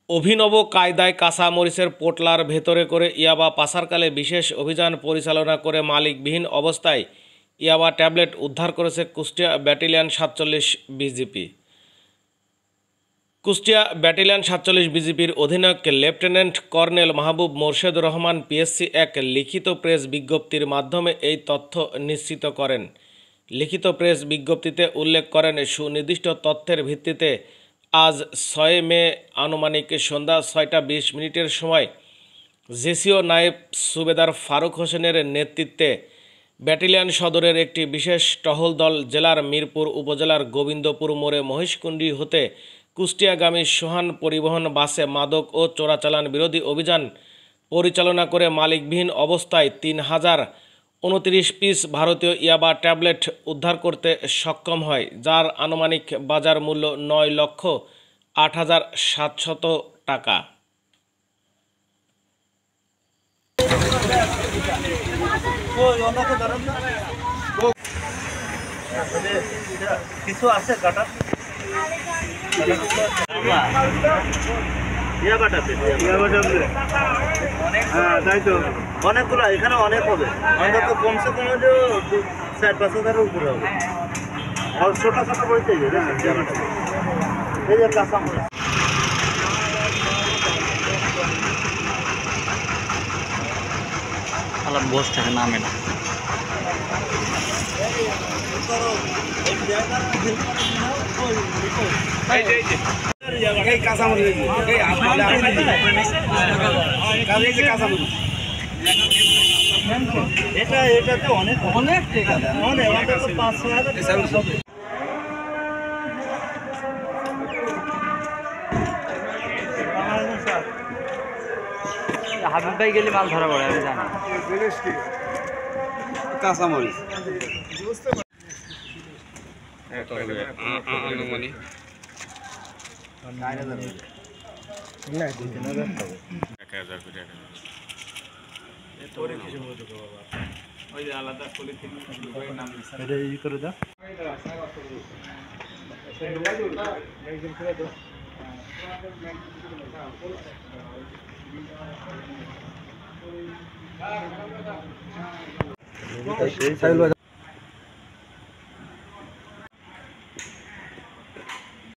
অভিনব কায়দায় কাঁচামরিচের পোটলার ভেতরে করে ইয়াবা পাচারকালে বিশেষ অভিযান পরিচালনা করে মালিকবিহীন অবস্থায় ইয়াবা ট্যাবলেট উদ্ধার করেছে Kushtia battalion ৪৭ BGP. Kushtia battalion ৪৭ বিজিপির অধিনায়ক lieutenant colonel Mahbub Morshedur Rahman PSC এক লিখিত প্রেস বিজ্ঞপ্তির মাধ্যমে এই তথ্য নিশ্চিত করেন। লিখিত প্রেস বিজ্ঞপ্তিতে উল্লেখ করেন, সুনির্দিষ্ট তথ্যের ভিত্তিতে আজ ৬ মে আনুমানিক সন্ধ্যা ৬টা ২০ সময় জেসিও নায়েব সুবেদার ফারুক হোসেনের নেতৃত্বে ব্যাটালিয়ন সদরের একটি বিশেষ টহল দল জেলার মিরপুর উপজেলার গোবিন্দপুর মোড়ে মহিষকুণ্ডী হতে কুষ্টিয়াগামী সোহান পরিবহন বাসে মাদক ও চোরাচালান বিরোধী অভিযান পরিচালনা করে মালিকবিহীন অবস্থায় ৩,০২৯ পিস ভারতীয় ইয়াবা ট্যাবলেট উদ্ধার করতে সক্ষম হয়, যার আনুমানিক বাজার মূল্য ৯,০৮,৭০০ টাকা। কিছু আছে কাটা তাই তো অনেকগুলো এখানে অনেক হবে, অন্তত কমসে কম ৪-৫ হাজারের উপরে হবে। আর ছোট ছোট বইতে এই যে কাঁচামরিচ বস থাকে নামে না। এটাতে অনেক অনেক টাকা অনেক ৫-৬ হাজার। হাবিব ভাই গেলে মাল ধরা পড়ে, আমি জানি। কাঁচামরিচ আলাদা